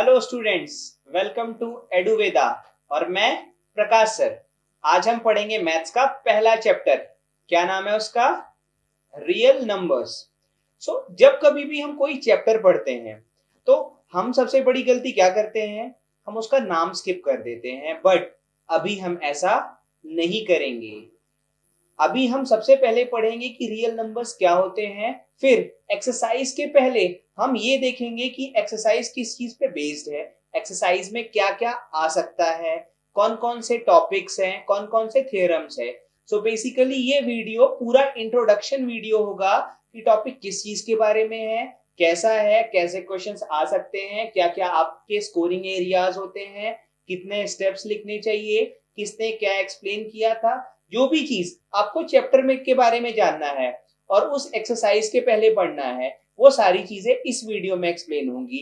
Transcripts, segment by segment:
Hello students, welcome to Eduveda. और मैं प्रकाश sir. आज हम पढ़ेंगे मैथ्स का पहला चैप्टर। क्या नाम है उसका? Real numbers. जब कभी भी हम कोई चैप्टर पढ़ते हैं तो हम सबसे बड़ी गलती क्या करते हैं? हम उसका नाम स्किप कर देते हैं। बट अभी हम ऐसा नहीं करेंगे। अभी हम सबसे पहले पढ़ेंगे कि रियल नंबर्स क्या होते हैं। फिर एक्सरसाइज के पहले हम ये देखेंगे कि एक्सरसाइज किस चीज पे बेस्ड है, एक्सरसाइज में क्या क्या आ सकता है, कौन कौन से टॉपिक्स हैं, कौन कौन से थ्योरम्स है। बेसिकली ये वीडियो पूरा इंट्रोडक्शन वीडियो होगा कि टॉपिक किस चीज के बारे में है, कैसा है, कैसे क्वेश्चंस आ सकते हैं, क्या क्या आपके स्कोरिंग एरियाज होते हैं, कितने स्टेप्स लिखने चाहिए, किसने क्या एक्सप्लेन किया था। जो भी चीज आपको चैप्टर में के बारे में जानना है और उस एक्सरसाइज के पहले पढ़ना है, वो सारी चीजें इस वीडियो में एक्सप्लेन होंगी।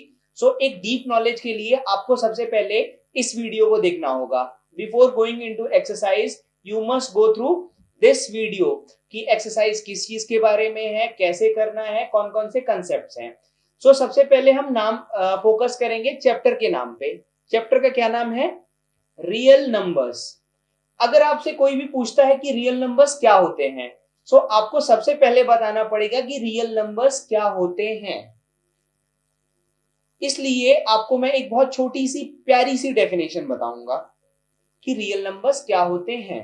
एक डीप नॉलेज के लिए आपको सबसे पहले इस वीडियो को देखना होगा। Before going into exercise you must go through this video कि एक्सरसाइज किस चीज के बारे में है, कैसे करना है, कौन कौन से कंसेप्ट हैं। सबसे पहले हम नाम फोकस करेंगे चैप्टर के नाम पे। चैप्टर का क्या नाम है? Real numbers. अगर आपसे कोई भी पूछता है कि रियल नंबर्स क्या होते हैं, आपको सबसे पहले बताना पड़ेगा कि रियल नंबर्स क्या होते हैं। इसलिए आपको मैं एक बहुत छोटी सी प्यारी सी डेफिनेशन बताऊंगा कि रियल नंबर्स क्या होते हैं।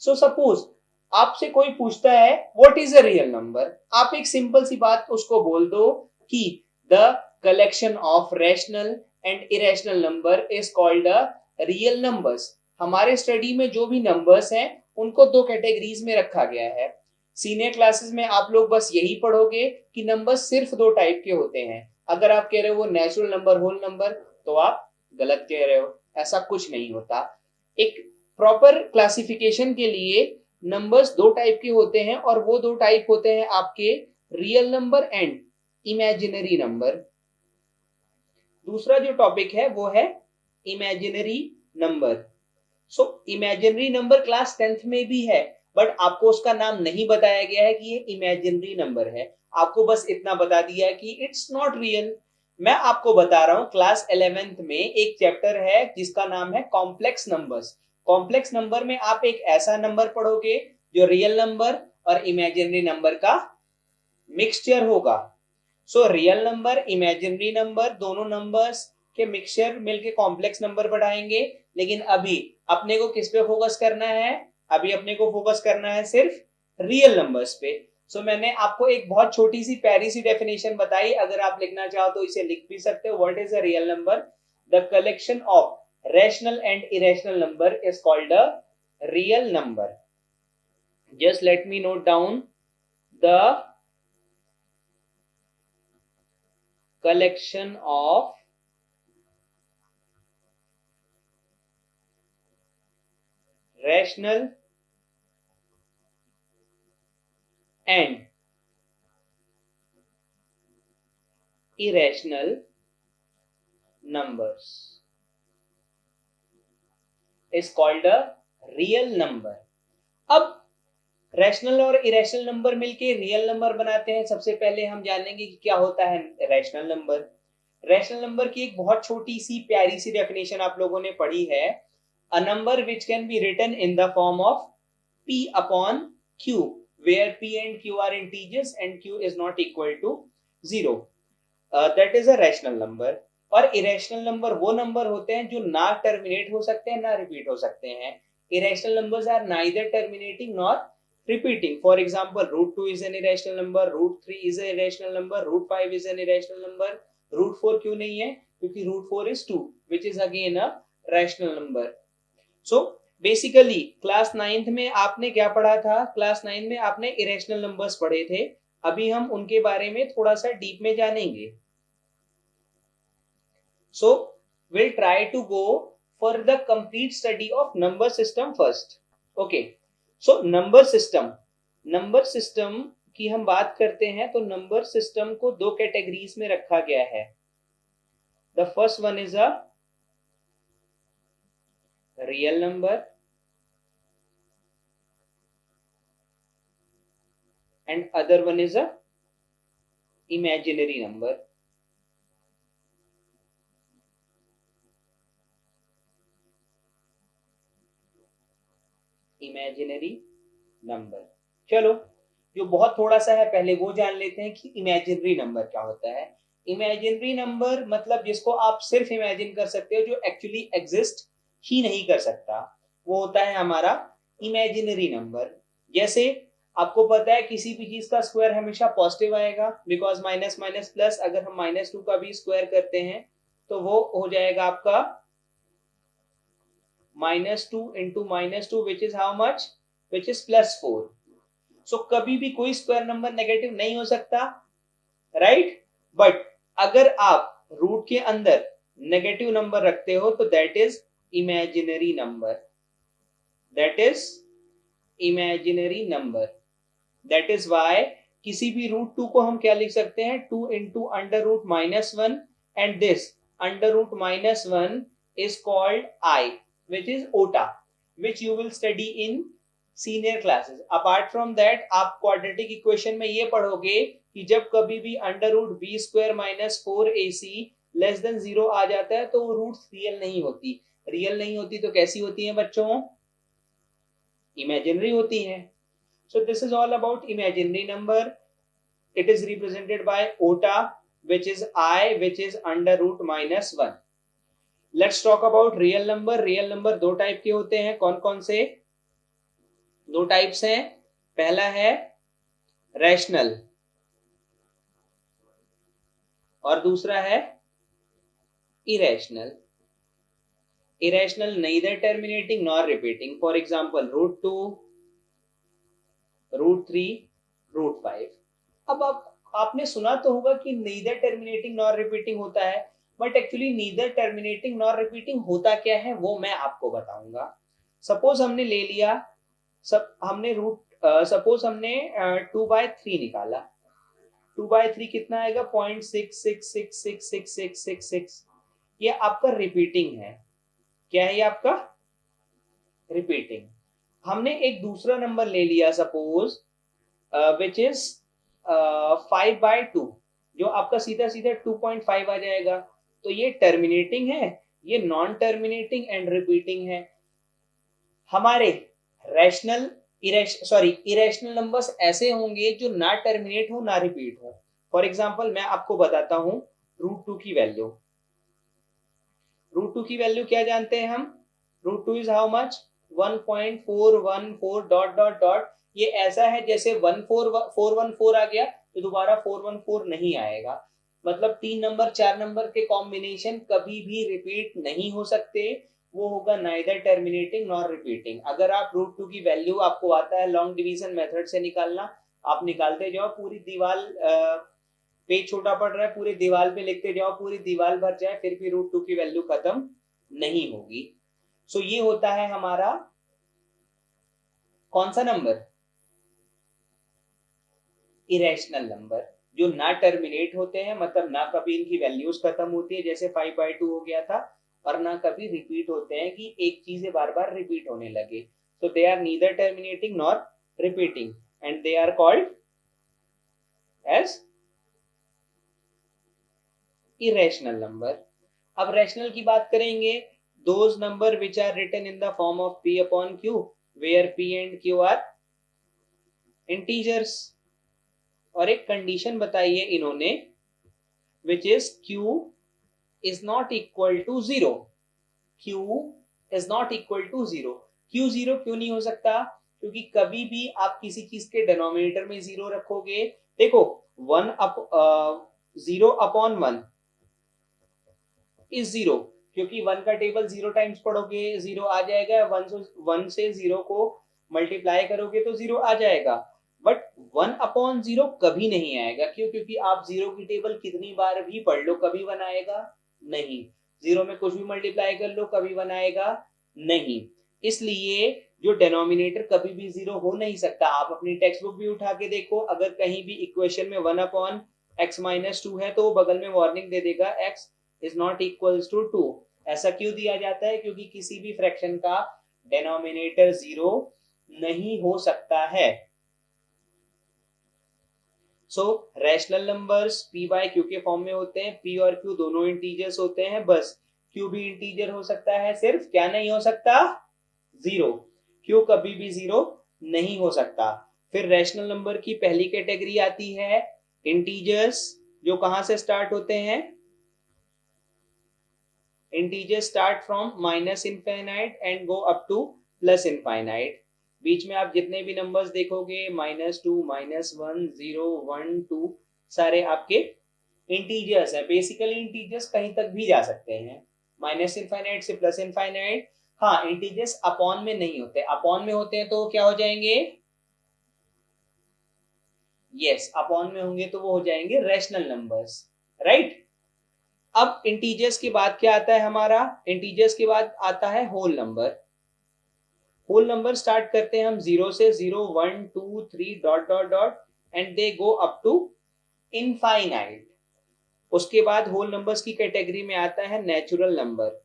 सपोज आपसे कोई पूछता है what is a real number, आप एक सिंपल सी बात उसको बोल दो कि the collection of rational and irrational number is called a real numbers. हमारे स्टडी में जो भी नंबर्स हैं उनको दो कैटेगरीज में रखा गया है। सीनियर क्लासेस में आप लोग बस यही पढ़ोगे कि नंबर्स सिर्फ दो टाइप के होते हैं। अगर आप कह रहे हो वो नेचुरल नंबर, होल नंबर, तो आप गलत कह रहे हो। ऐसा कुछ नहीं होता। एक प्रॉपर क्लासिफिकेशन के लिए नंबर्स दो टाइप के होते हैं और वो दो टाइप होते हैं आपके real number and imaginary number. दूसरा जो टॉपिक है वो है imaginary number. Imaginary number class 10th में भी है, बट आपको उसका नाम नहीं बताया गया है कि ये इमेजिनरी नंबर है। आपको बस इतना बता दिया है कि इट्स नॉट रियल। मैं आपको बता रहा हूं, क्लास 11th में एक चैप्टर है जिसका नाम है कॉम्प्लेक्स नंबर्स। कॉम्प्लेक्स नंबर में आप एक ऐसा नंबर पढ़ोगे जो रियल नंबर और इमेजिनरी नंबर का मिक्सचर होगा। रियल नंबर, इमेजिनरी नंबर, दोनों नंबर्स के मिक्सचर मिलके कॉम्प्लेक्स नंबर बढ़ाएंगे। लेकिन अभी अपने को किस पे फोकस करना है? अभी अपने को फोकस करना है सिर्फ रियल नंबर्स पे। मैंने आपको एक बहुत छोटी सी प्यारी सी डेफिनेशन बताई। अगर आप लिखना चाहो तो इसे लिख भी सकते हो। What is a real number? The collection of rational and irrational number is called a real number. Just let me note down the collection of rational and irrational numbers is called a real number। अब rational और irrational number मिलके real number बनाते हैं। सबसे पहले हम जानेंगे कि क्या होता है रैशनल नंबर। रैशनल नंबर की एक बहुत छोटी सी प्यारी सी डेफिनेशन आप लोगों ने पढ़ी है। A number which can be written in the form of p upon q where p and q are integers and q is not equal to 0, that is a rational number। और irrational number वो number होते हैं जो ना terminate हो सकते हैं ना रिपीट हो सकते हैं। Irrational numbers are neither terminating nor repeating। For example, root 2 is an irrational number, root 3 is an irrational number, root 5 is an irrational number। root 4 क्यों नहीं है? क्योंकि root 4 is 2 which is again a rational number। Basically class 9th में आपने क्या पढ़ा था? Class 9 में आपने इरेशनल नंबर्स पढ़े थे। अभी हम उनके बारे में थोड़ा सा डीप में जानेंगे। we'll try to go for the complete study of number system first। okay, number system की हम बात करते हैं तो नंबर सिस्टम को दो कैटेगरीज में रखा गया है। The first one is a real number and other one is a imaginary number। Imaginary number. चलो, जो बहुत थोड़ा सा है पहले वो जान लेते हैं कि इमेजिनरी नंबर क्या होता है। इमेजिनरी नंबर मतलब जिसको आप सिर्फ इमेजिन कर सकते हो, जो एक्चुअली एग्जिस्ट ही नहीं कर सकता, वो होता है हमारा इमेजिनरी नंबर। जैसे आपको पता है किसी भी चीज का स्क्वायर हमेशा पॉजिटिव आएगा, बिकॉज माइनस माइनस प्लस, अगर हम -2 का भी स्क्वायर करते हैं तो वो हो जाएगा आपका -2 into -2 which is how much, which is +4। सो कभी भी कोई स्क्वायर नंबर नेगेटिव नहीं हो सकता, राइट। बट अगर आप रूट के अंदर नेगेटिव नंबर रखते हो तो that is imaginary number, that is imaginary number. That is why किसी भी √2 को हम क्या लिख सकते हैं, 2 into √-1, and this √-1 is called I, which is OTA, which you will study in senior classes. Apart from that, आप quadratic equation में ये पढ़ोगे कि जब कभी भी √b² - 4ac लेस देन 0 आ जाता है तो वो रूट्स रियल नहीं होती। रियल नहीं होती तो कैसी होती है बच्चों, इमेजिनरी होती हैं। So this is all about imaginary number. It is represented by OTA, which is I, which is √-1. Let's talk about real number. Real number दो टाइप के होते हैं, कौन कौन से? दो टाइप्स हैं। पहला है रैशनल और दूसरा है irrational. Irrational, neither terminating nor repeating. For example, √2, √3, √5। अब आपने सुना तो होगा कि neither terminating nor repeating होता है, but actually neither terminating nor repeating होता क्या है वो मैं आपको बताऊंगा। सपोज हमने ले लिया, सपोज हमने 2/3 निकाला। 2/3 कितना आएगा, 0.66666666। ये आपका रिपीटिंग है। क्या है ये आपका रिपीटिंग। हमने एक दूसरा नंबर ले लिया सपोज विच इज 5/2, जो आपका सीधा सीधा 2.5 आ जाएगा। तो ये टर्मिनेटिंग है, ये नॉन टर्मिनेटिंग एंड रिपीटिंग है। हमारे रैशनल इरेशनल नंबर्स ऐसे होंगे जो ना टर्मिनेट हो ना रिपीट हो। फॉर एग्जाम्पल मैं आपको बताता हूं √2 की वैल्यू। √2 की वैल्यू क्या जानते हैं हम, √2 is how much, 1.414 dot dot dot. ये ऐसा है जैसे 414 आ गया तो दोबारा 414 नहीं आएगा। मतलब 3 नंबर 4 नंबर के कॉम्बिनेशन कभी भी रिपीट नहीं हो सकते। वो होगा नाइदर टर्मिनेटिंग नॉर रिपीटिंग। अगर आप √2 की वैल्यू आपको आता है लॉन्ग डिवीजन मेथड से निकालना, आप निकालते जाओ, पूरी दीवार पेज छोटा पड़ रहा है, पूरी दीवार पे लिखते जाओ, पूरी दीवार भर जाए, फिर भी √2 की वैल्यू खत्म नहीं होगी। सो ये होता है हमारा कौन सा नंबर, इरेशनल नंबर, जो ना टर्मिनेट होते हैं, मतलब ना कभी इनकी वैल्यूज खत्म होती है जैसे 5/2 हो गया था, और ना कभी रिपीट होते हैं कि एक चीजें बार बार रिपीट होने लगे। So they are neither terminating nor repeating and they are called as irrational number। अब रैशनल की बात करेंगे, those number which are written in the form of p upon q, where p and q are integers। और एक condition बताई है इन्होंने, which is q is not equal to 0। q is not equal to 0। q 0 क्यों नहीं हो सकता, क्योंकि कभी भी आप किसी चीज के डिनोमिनेटर में 0 रखोगे, देखो 0/1 इज 0, क्योंकि 1 का टेबल 0 टाइम्स पढ़ोगे 0 आ जाएगा, 1 से 0 को मल्टीप्लाई करोगे तो 0 आ जाएगा। बट 1/0 कभी नहीं आएगा, क्यों, क्योंकि आप 0 की टेबल कितनी बार भी पढ़ लो कभी 1 आएगा नहीं। 0 में कुछ भी मल्टीप्लाई कर लो कभी 1 आएगा नहीं। इसलिए जो डिनोमिनेटर कभी भी 0 हो नहीं सकता। आप अपनी टेक्स्ट बुक भी उठा के देखो, अगर कहीं भी इक्वेशन में 1/x-2 है तो बगल में वार्निंग दे देगा x is not equals to 2। ऐसा क्यों दिया जाता है, क्योंकि किसी भी फ्रैक्शन का डिनोमिनेटर 0 नहीं हो सकता है। So rational numbers p by q के फॉर्म में होते हैं। p और q दोनों इंटीजर्स होते हैं, बस q भी इंटीजर हो सकता है, सिर्फ क्या नहीं हो सकता, 0। क्यों कभी भी 0 नहीं हो सकता। फिर रैशनल नंबर की पहली कैटेगरी आती है इंटीजर्स, जो कहां से स्टार्ट होते हैं, integers start from minus infinite and go up to plus infinite. बीच में आप जितने भी नंबर्स देखोगे -2, -1, 0, 1, 2 सारे आपके इंटीजर्स है। बेसिकली इंटीजर्स कहीं तक भी जा सकते हैं, माइनस इनफाइनाइट से प्लस इनफाइनाइट। हाँ, इंटीजर्स अपॉन में नहीं होते, अपॉन में होते हैं तो क्या हो जाएंगे, यस अपॉन में होंगे तो वो हो जाएंगे रैशनल नंबर्स, राइट। अब इंटीजर्स के बाद क्या आता है हमारा, इंटीजर्स के बाद आता है whole number. Whole number start करते हैं हम 0 से, 0, 1, 2, 3 dot dot dot and they go up to infinite. उसके बाद होल नंबर्स की कैटेगरी में आता है नेचुरल नंबर।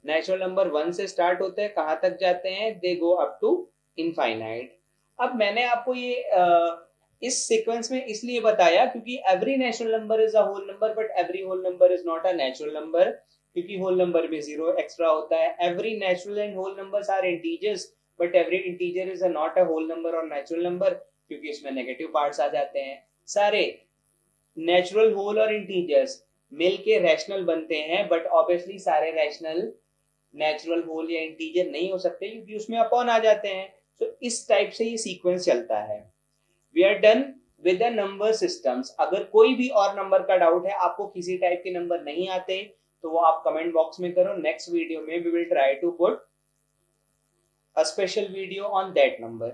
नेचुरल नंबर 1 से स्टार्ट होते हैं, कहां तक जाते हैं, दे गो अप टू इनफाइनाइट। अब मैंने आपको ये इस सीक्वेंस में इसलिए बताया क्योंकि every natural number is a whole number but every whole number is not a natural number, क्योंकि होल नंबर में 0 एक्स्ट्रा होता है। Every natural and whole numbers are integers but every integer is not a whole number और natural number, क्योंकि इसमें negative parts आ जाते हैं। सारे नेचुरल होल और इंटीजर्स मिलके रैशनल बनते हैं, बट ऑब्वियसली सारे रैशनल नेचुरल होल या इंटीजर नहीं हो सकते क्योंकि उसमें अपॉन आ जाते हैं। तो इस टाइप से ये सीक्वेंस चलता है। We are done with the number systems. अगर कोई भी और नंबर का डाउट है, आपको किसी टाइप के नंबर नहीं आते, तो वो आप कमेंट बॉक्स में करो। नेक्स्ट वीडियो में we will try to put a special video on that number,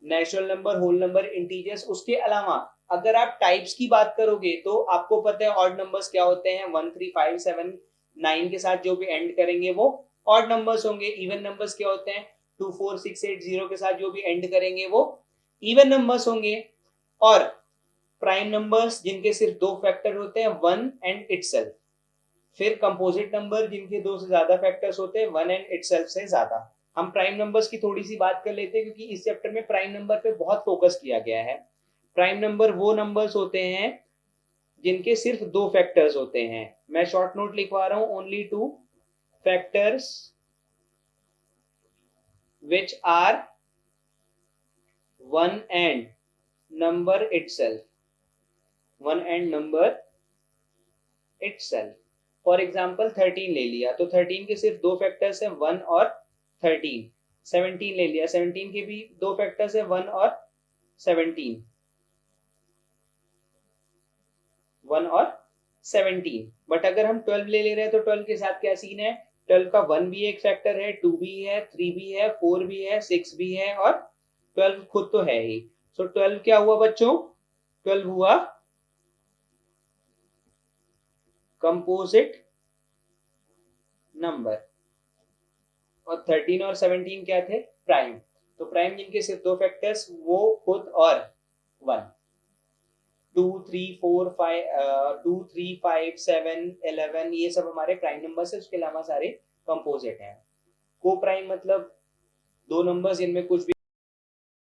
natural number, whole number, integers. उसके अलावा अगर आप टाइप्स की बात करोगे तो आपको पता है ऑड नंबर्स क्या होते हैं, 1, 3, 5, 7, 9 के साथ जो भी एंड करेंगे वो ऑड नंबर्स होंगे। इवन नंबर्स क्या होते हैं, 2, 4, 6, 8, 0 के साथ जो भी एंड करेंगे वो इवन नंबर्स होंगे। और प्राइम नंबर्स जिनके सिर्फ दो फैक्टर होते हैं, 1 एंड इटसेल्फ। फिर कंपोजिट नंबर जिनके दो से ज्यादा फैक्टर्स होते हैं, 1 एंड इटसेल्फ से ज्यादा। हम प्राइम नंबर्स की थोड़ी सी बात कर लेते हैं क्योंकि इस चैप्टर में प्राइम नंबर पे बहुत फोकस किया गया है। प्राइम नंबर वो नंबर्स होते हैं जिनके सिर्फ दो फैक्टर्स होते हैं। मैं शॉर्ट नोट लिखवा रहा हूं, only 2 factors which are 1 and number itself, 1 and number itself. For example 13 ले लिया तो 13 के सिर्फ दो फैक्टर्स हैं, 1 और 13। 17 ले लिया, 17 के भी दो फैक्टर्स हैं, 1 और 17, 1 और 17। बट अगर हम 12 ले रहे हैं तो 12 के साथ क्या सीन है, 12 का 1 भी एक फैक्टर है, 2 भी है, 3 भी है, 4 भी है, 6 भी है और 12 खुद तो है ही। सो 12 क्या हुआ बच्चों, 12 हुआ कंपोजिट नंबर। और 13 और 17 क्या थे, प्राइम। तो प्राइम जिनके सिर्फ दो फैक्टर्स, वो खुद और 1, 2, 3, 4, 5, 2, 3, 5, 7, 11 ये सब हमारे प्राइम नंबर्स है। उसके अलावा सारे कंपोजिट हैं। को प्राइम मतलब दो नंबर्स जिनमें कुछ भी